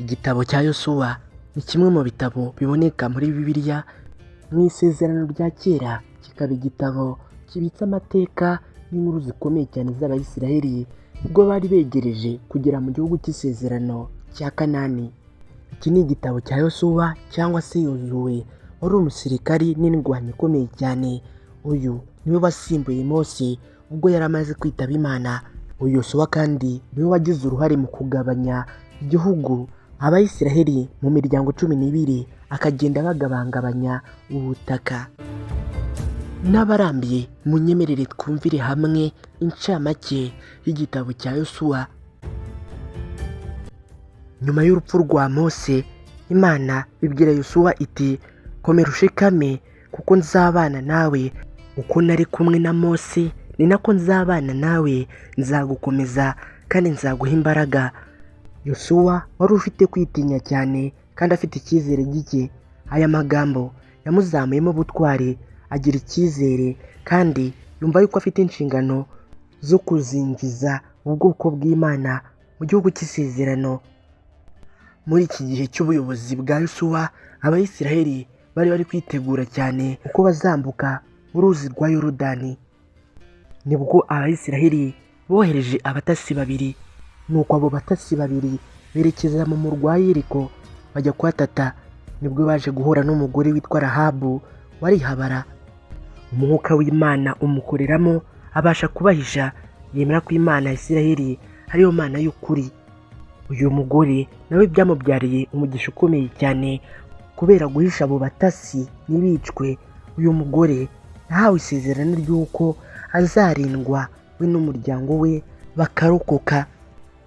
Igitabo cya Yosuwa ni kimwe mu bitabo biboneka muri Bibiliya mu isezerano rya kera, kikaba igitabo kibitse amateka n'inkuru zikomeye cyane z'Abayisiraheli ubwo bari begereje kugera mu gihugu cy'isezerano cya Kanani. Iki ni igitabo cya Yosuwa cyangwa se Yozuwe, wari umusirikari n'indwanyi ikomeye cyane. Uyu niwe wasimbuye Mose ubwo yari amaze kwitaba Imana. Uyu Yosuwa kandi niwe wagize uruhare mu kugabanya igihugu Abayisiraheli mu miryango 12, akagenda bagabangabanya ubutaka. N'abarambiye munyemerere twumvire hamwe incamake y'igitabo cya Yosuwa. Nyuma y'urupfu rwa Mose, Imana ibwira Yosuwa iti, komera ushikame kuko nzabana nawe, uko nari kumwe na Mose ni nako nzabana nawe, nzagukomeza kandi nzaguha imbaraga. Yosuwa wari ufite kwitinya cyane kandi afite icyizere gike. Aya magambo yamuzamuyemo ubutwari, agira icyizere kandi yumva yuko afite inshingano zo kuzinjiza ubwoko bw'Imana mu gihugu cy'isezerano. Muri iki gihe cy'ubuyobozi bwa Yosuwa, Abayisiraheli bari kwitegura cyane uko bazambuka uruzi rwa Yorodani. Nibwo Abayisiraheli bohereje abatasi 2, nuko abo batasi 2 berekeza mu murwa wa Yeriko bajya kuhatata. Nibwo baje guhura n'umugore witwa Rahabu warihabara. Umwuka w'Imana umukoreramo abasha kubahisha, yemera ko Imana ya Isiraheli ariyo Mana y'ukuri. Uyu mugore nawe byamubyariye umugisha ukomeye cyane, kubera guhisha abo batasi ntibicwe. Uyu mugore yahawe isezerano ry'uko azarindwa we n'umuryango we bakarokoka.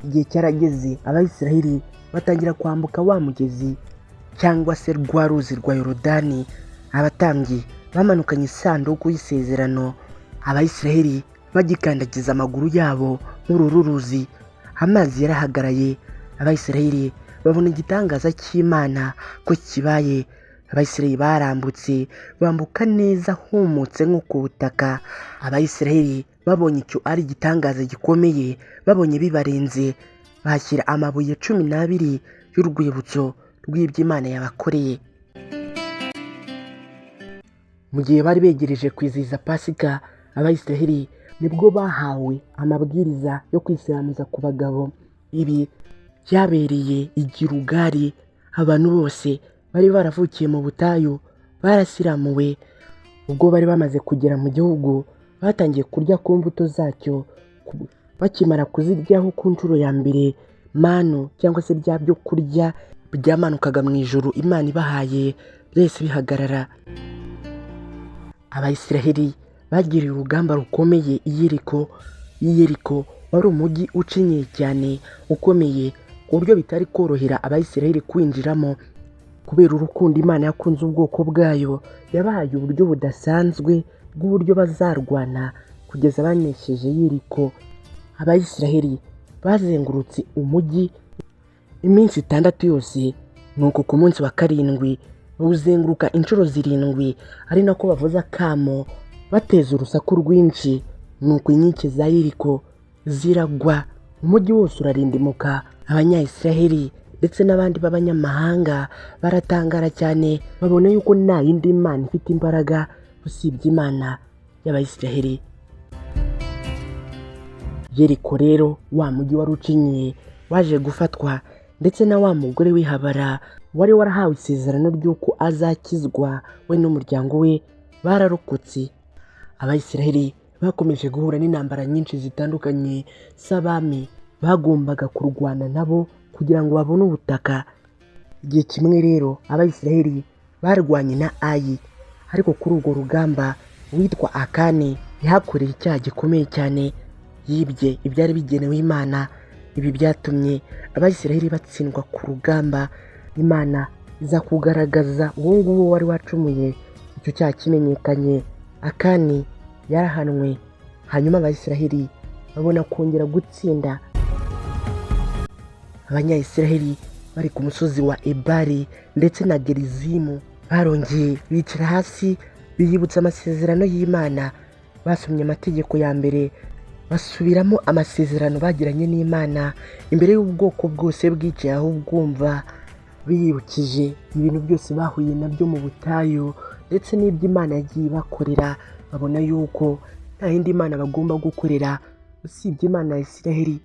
Igihe cyarageze, Abayisiraheli batangira kwambuka wa mugezi cyangwa se rwa ruzi rwa Yorodani. Abatambyi bamanukanye isanduku y'isezerano, Abayisiraheli bagikandagiza amaguru yabo muri uru ruzi. Amazi yarahagaraye, Abayisiraheli babona igitangaza cy'Imana ko kibaye. Abayisiraheli barambutse, bambuka neza humutse nko ku butaka. Abayisiraheli babonye icyo ari igitangaza gikomeye, babonye bibarenze, bashyira amabuye 12 y'urwibutso rw'ibyo Imana yabakoreye. Mu gihe bari begereje kwizihiza Pasika, Abayisiraheli nibwo bahawe amabwiriza yo kwisiramuza ku bagabo. Ibi byabereye i Gilugali. Abantu bose bari baravukiye mu butayu barasiramuwe. Ubwo bari bamaze kugera mu gihugu, batangiye kurya ku mbuto zacyo. Bakimara kuziryaho ku nshuro ya mbere, manu cyangwa se bya byo kurya byamanukaga mu ijuru Imana ibahaye byose bihagarara. Abayisiraheli bagiriye urugamba rukomeye i Yeriko. Yeriko wari umujyi ucinye cyane, ukomeye ku buryo bitari korohera Abayisiraheli kwinjiramo. Kubera urukundo Imana yakunze ubwoko bwayo, yabahaye uburyo budasanzwe bw'uburyo bazarwana kugeza banesheje Yeriko. Abayisiraheli bazengurutse umujyi iminsi 6 yose, nuko ku munsi wa 7 bawuzenguruka inshuro 7, ari nako bavuza kamo bateza urusaku rwinshi. Nuko inkike za Yeriko ziragwa, umujyi wose urarindimuka. Abanyayisiraheli ndetse n'abandi b'abanyamahanga baratangara cyane, babona yuko nta yindi Mana ifite imbaraga usibye Imana y'Abayisiraheli. Yeriko rero, wa mujyi wari ucinyiye, waje gufatwa, ndetse na wa mugore w'ihabara wari warahawe isezerano ry'uko azakizwa we n'umuryango we bararokotse. Abayisiraheli bakomeje guhura n'intambara nyinshi zitandukanye z'abami bagombaga kurwana nabo kugira ngo babone ubutaka. Igihe kimwe rero Abayisiraheli barwanye na Ayi, ariko kuri urwo rugamba witwa Akani yahakoreye icyaha gikomeye cyane, yibye ibyari bigenewe Imana. Ibi byatumye Abayisiraheli batsindwa ku rugamba. Imana iza kugaragaza uwo nguwo wari wacumuye. Icyo cyaha kimenyekanye, Akani yarahanwe. Hanyuma Abayisiraheli babona kongera gutsinda. Abanyayisiraheli bari ku musozi wa Ebali ndetse na Gerizimu barongeye bicara hasi, biyibutsa amasezerano y'Imana. Basomye amategeko ya mbere basubiramo amasezerano bagiranye n'Imana imbere y'ubwoko bwose bwicaye aho bwumva, biyibukije ibintu byose bahuye nabyo mu butayu ndetse n'ibyo Imana yagiye ibakorera. Babona yuko nta yindi Mana bagomba gukorera usibye Imana ya Isiraheli.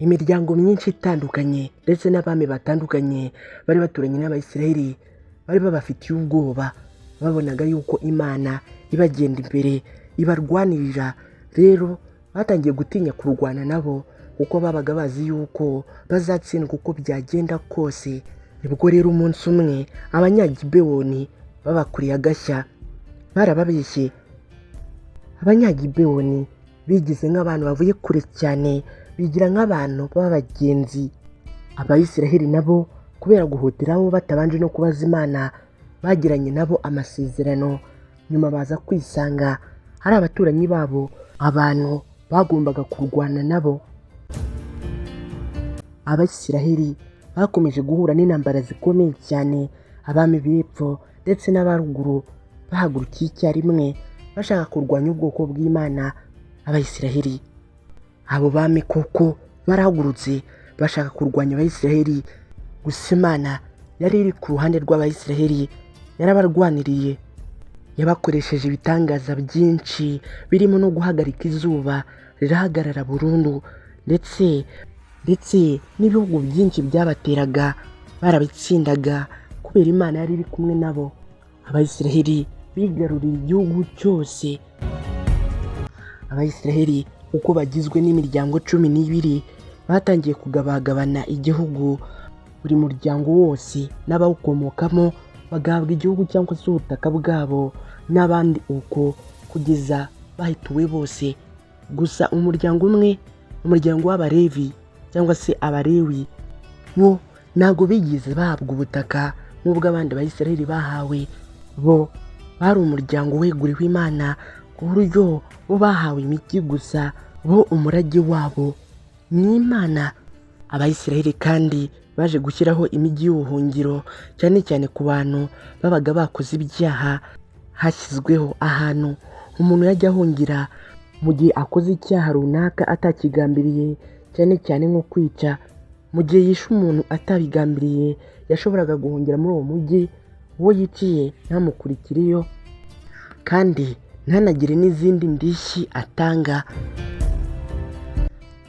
Imiryango myinshi itandukanye ndetse n'abami batandukanye bari baturanye n'Abayisiraheli bari babafitiye ubwoba, babonaga yuko Imana ibagenda imbere ibarwanirira. Rero batangiye gutinya kurwana nabo kuko babaga bazi yuko bazatsindwa uko byagenda kose. Nibwo rero umunsi umwe Abanyagibewoni babakuriye agashya, barababeshye. Abanyagibewoni bigize nk'abantu bavuye kure cyane, bigira nk'abantu b'abagenzi. Abayisiraheli nabo kubera guhutiraho batabanje no kubaza Imana, bagiranye nabo amasezerano, nyuma baza kwisanga hari abaturanyi babo, abantu bagombaga kurwana nabo. Abayisiraheli bakomeje guhura n'intambara zikomeye cyane, abami b'epfo ndetse n'abaruguru bahagurukiye icyarimwe bashaka kurwanya ubwoko bw'Imana. Abayisiraheli, abo bami koko barahagurutse bashaka kurwanya Abayisiraheli, gusa Imana yari iri ku ruhande rw'Abayisiraheli, yarabarwaniriye. Yabakoresheje ibitangaza byinshi birimo no guhagarika izuba rirahagarara burundu, ndetse n'ibihugu byinshi byabateraga barabitsindaga kubera Imana yari iri kumwe nabo. Abayisiraheli bigaruriye igihugu cyose. Abayisiraheli uko bagizwe n'imiryango 12 batangiye kugabagabana igihugu, buri muryango wose n'abawukomokamo bagahabwa igihugu cyangwa se ubutaka bwabo, n'abandi uko kugeza bahituwe bose. Gusa umuryango umwe, umuryango w'Abalevi cyangwa se Abalewi, bo ntabwo bigeze bahabwa ubutaka nk'ubwo abandi Bayisiraheli bahawe. Bo bari umuryango weguriwe Imana ku buryo bo bahawe imigi gusa, bo umurage wabo ni Imana. Abayisiraheli kandi baje gushyiraho imigi y'ubuhungiro cyane cyane ku bantu babaga bakoze ibyaha. Hashyizweho ahantu umuntu yajya ahungira mu gihe akoze icyaha runaka atakigambiriye, cyane cyane nko kwica. Mu gihe yishe umuntu atabigambiriye, yashoboraga guhungira muri uwo mujyi, uwo yiciye ntamukurikireyo kandi ntanagire n'izindi ndishyi atanga.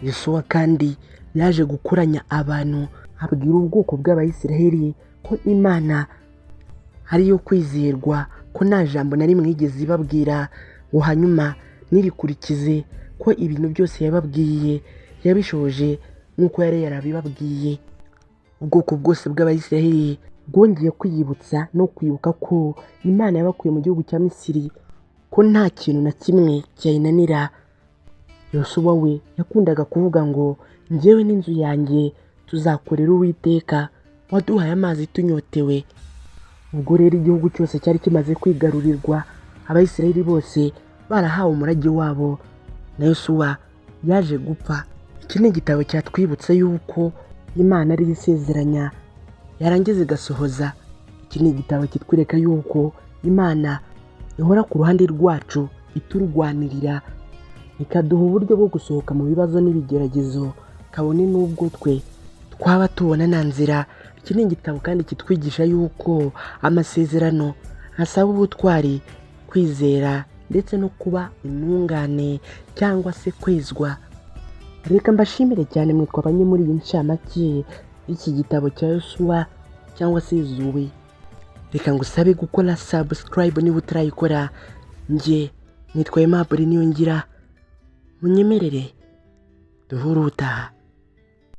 Yosuwa kandi yaje gukoranya abantu, abwira ubwoko bw'Abayisiraheli ko Imana ari iyo kwizerwa, ko nta jambo na rimwe yigeze ibabwira ngo hanyuma nirikurikize, ko ibintu byose yababwiye yabishoje nk'uko yari yarabibabwiye. Ubwoko bwose bw'Abayisiraheli bwongeye kwiyibutsa no kwibuka ko Imana yabakuye mu gihugu cya Misiri, ko nta kintu na kimwe cyayinanira. Yosuwa we yakundaga kuvuga ngo njyewe n'inzu yanjye tuzakorera Uwiteka, waduhaye amazi tunyotewe. Ubwo rero igihugu cyose cyari kimaze kwigarurirwa, Abayisiraheli bose barahawe umurage wabo, na Yosuwa yaje gupfa. Iki ni igitabo cyatwibutsa yuko Imana ari isezeranya yarangiza igasohoza. Iki ni igitabo kitwereka yuko Imana ihora ku ruhande rwacu, iturwanirira, ikaduha uburyo bwo gusohoka mu bibazo n'ibigeragezo, kabone n'ubwo twe twaba tubona nta nzira. Iki ni igitabo kandi kitwigisha yuko amasezerano asaba ubutwari, kwizera ndetse no kuba intungane cyangwa se kwezwa. Reka mbashimire cyane mwe twabanye muri iyi ncamake y'iki gitabo cya Yosuwa cyangwa se Yozuwe. Reka ngusabe gukora subscribe niba utarayikora. Njye nitwa Aimable Niyongira, munyemerere duhure ubutaha.